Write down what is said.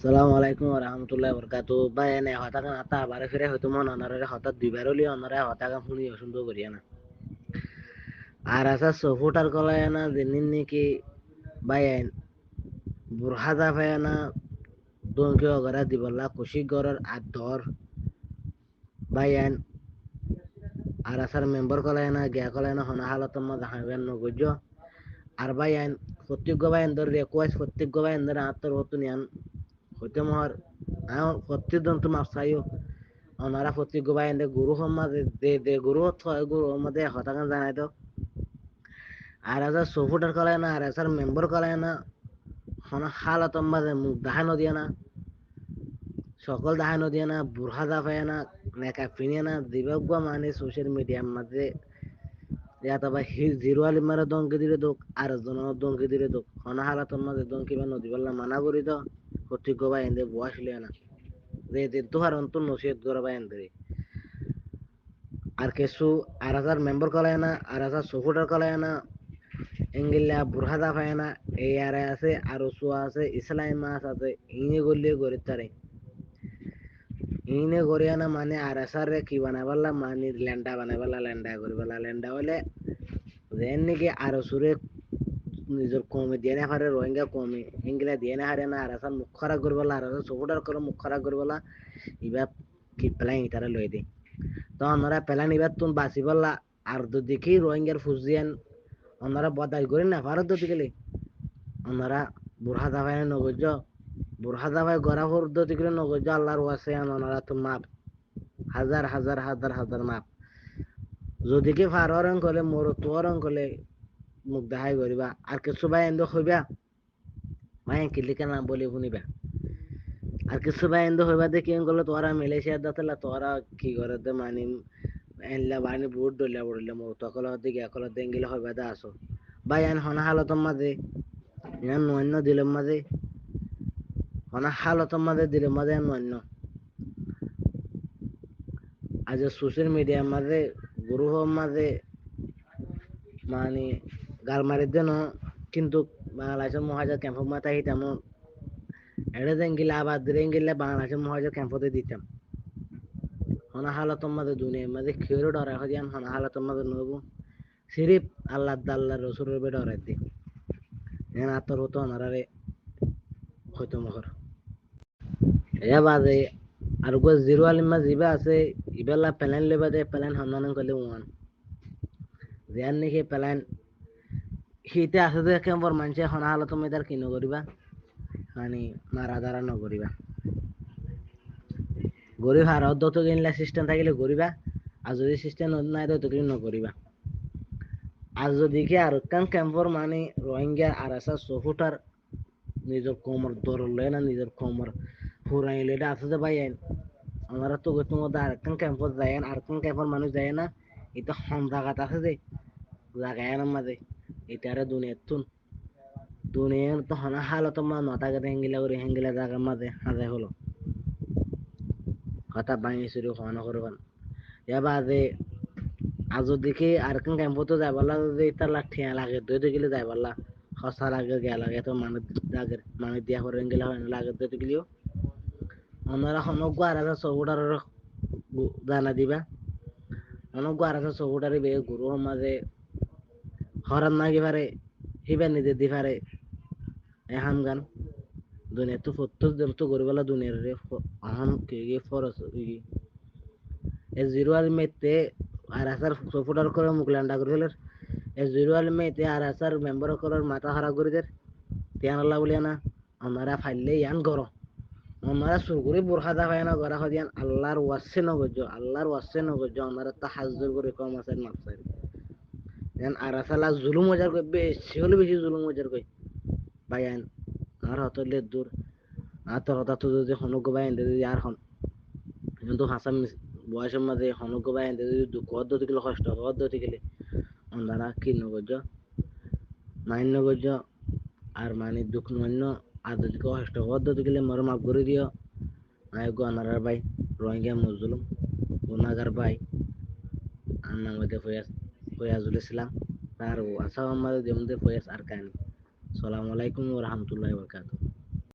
সালামু আলাইকুম ওয়া রাহমাতুল্লাহি ওয়া বারাকাতুহু। ভাই এনে হতাগান আতা বারে ফিরে হয়তো মন অনারে হঠাৎ দুইবার হলি অনারে হতাগান শুনি অসুন্দর করিয়া না আর আসা সফুটার কলায় না দিন নাকি ভাই বুরহাদা ভাই না দোনকে অগরা দিবল্লা কুশি গড়ের আদর ভাই আর আসার মেম্বার কলায় না গিয়া কলায় না হনা হালত মধ্যে হাইবেন নগজ আর ভাই প্রত্যেক ভাই এন্দর রিকোয়েস্ট প্রত্যেক ভাই এন্দর আত্মর হতো নিয়ান হইতে মহর প্রত্যেক দন্ত মাপ চাইও ওনারা প্রতি গোবাই এনে গুরু সমাজে দে গুরু থয় গুরু মধ্যে হতাগান জানাই তো আর হাজার সফুটার কলায় না আর হাজার মেম্বার কলায় না হনা হালত মাঝে মুখ দাহানো দিয়ে না সকল দাহানো দিয়ে না বুড়া দাফায় না নেকা ফিনিয়ে না দিবজ্ঞ মানে সোশ্যাল মিডিয়ার মাঝে ইয়াত আবার জিরো আলি মারে দঙ্কি দিলে দোক আর জনের দঙ্কি দিলে দোক হনা হালাতর মাঝে দঙ্কি বা নদী বললা মানা করি তো প্রতি গোবাই এনে বসলে না যে তোহার অন্তর নসিহত করবা এনে আর কিছু আর হাজার মেম্বার কলায় না আর হাজার সফুটার কলায় না এঙ্গিল্লা বুরহাদা পায় না এই আরে আছে আর সোয়া আছে ইসলাই মাছ আছে ইনে গলিয়ে গড়ে তারে ইনে গড়িয়া না মানে আর আসারে কি বানাবাল্লা মানে ল্যান্ডা করিবাল্লা ল্যান্ডা হলে যেন নাকি আর সুরে নিজের কমে দিয়ে না হারে রোহিঙ্গা কমে এঙ্গিলা দিয়ে না হারে না আর আসার মুখ খারাপ করবাল্লা আর আসার সফুটার করে মুখ খারাপ করবাল্লা এবার কি প্ল্যান ইতারা লই দে তো আমরা প্ল্যান এবার তুমি বাঁচি বললা আর তো দেখি রোহিঙ্গার ফুজিয়ান ওনারা বদাই করি না ভারত দিতে গেলে ওনারা বুড়হা দাবাই নগজ বুড়হা দাবাই গড়া দিতে গেলে নগজ আল্লাহর ওয়াসে ওনারা তো মাপ হাজার মাপ যদি কি ফারং করলে মোর তোরং করলে মুখ দেখাই করিবা আর কিছু ভাই এন্দ হইবা ভাই কিলিকা না বলি শুনিবা আর কিছু ভাই এন্দ হইবা দেখি করলে তোরা মালয়েশিয়া দাতলা তোরা কি করে দে মানি এনলা বানি বুট ডলিয়া বড়লে মোর তকল দিকে একল দেঙ্গিলে হইবা দা আসো ভাই এন হনা হালতর মাঝে ইয়ান নন্য দিলের মাঝে হনা হালতর মাঝে দিলের মাঝে নন্য আজ সোশ্যাল মিডিয়ার মাঝে গ্রুপের মাঝে মানে গাল মারি দেন কিন্তু বাংলাদেশের মহাজার ক্যাম্প মাথায় তেমন এটা দেঙ্গিলে আবার দেঙ্গিলে বাংলাদেশের মহাজার ক্যাম্পতে দিতাম হনা হালতর মাঝে দুনিয়ার মাঝে খেয়ে ডরা হইয়ান হনা হালতর মাঝে নব সিরিপ আল্লাহ রসুরের বে ডরাই দি এন আতর হতো ওনারে হয়তো মহর এ বাদে আর গো জিরো আলিমা জিবা আছে ইবেলা প্যালেন লেবা দে প্যালেন হান্নান করলে ওয়ান জিয়ান নাকি প্যালেন হিতে আছে যে কেমন মানুষে হনা হালত তুমি তার কিনো করিবা মানে মারা দারা নকরিবা গরিব হার যত কিনলে সিস্টেম থাকিলে করিবা আর যদি সিস্টেম নাই তত কিনে নকরিবা আর যদি কি আর কান ক্যাম্পর মানে রোহিঙ্গা আর আসা সফুটার নিজের কোমর ধরলে না নিজের কোমর ফুরাইলে এটা আছে যে ভাই আমরা তো তোমাদের আরেকখান ক্যাম্পত যায় আরেকখান ক্যাম্পর মানুষ যায় না এটা হম জায়গাত আছে যে জায়গায় মাঝে এটারে দুনিয়ার তো হনা হালত মা নটাকে হেঙ্গিলা জায়গার মাঝে হাজাই হলো কথা ভাঙি চুরি হওয়া করবেন এবার যে আজ দেখি আরেকখান ক্যাম্পত যাই বললা যে তার ঠিয়া লাগে দুই গেলে যাই বললা সস্তা লাগে গিয়া লাগে তো মানুষ লাগে মানুষ দিয়া করে গেলে হয় না লাগে দুই গেলেও ওনারা হনক আর আছে চৌটার জানা দিবা অনেক আর আছে চৌটারি বে গুরু সমাজে হরান নাগি পারে হিবা নিজে দি পারে এহাম গান দুনিয়া তো প্রত্যেক জন তো গরিবালা দুনিয়ার রে আহাম কে ফরস এ জিরো আর মেতে আর আসার চৌফুটার করে মুখলান্ডা করে ফেলের এ জিরো আর মেতে আর আসার মেম্বার করার মাথা হারা করে দের তিয়ান আল্লাহ বলিয়া না ওনারা ফাইলে ইয়ান গরম ওনারা সুরগুরি বোরখা দেখায় না গড়া হদিয়ান আল্লাহর ওয়াসে নগজ ওনারা তা হাজুর করে কম আছে মাপসাই আর আসালা জুলুম মজার কই বেশি হলে বেশি জুলুম মজার কই বাইয়ান আর হতলে দূর আর তোর হতা তো যদি হনুক বাইন যদি আর হন কিন্তু হাসান বয়সের মাঝে হনুক বাইন যদি দুঃখ পদ্ধতি গেলে কষ্ট পদ্ধতি গেলে ওনারা কি নগজ মাইন নগজ আর মানে দুঃখ মান্য আর যদি কষ্ট পদ্ধতি গেলে মর মাফ করে দিও নাই গো আনারার ভাই রোহিঙ্গা মুজলুম গুনাগার ভাই আর নাম হইতে ফয়াজুল ইসলাম তার আসাম আমাদের যেমন ফয়াজ আর কানি সালামু আলাইকুম ওয়া রাহমাতুল্লাহি ওয়া বারাকাতুহু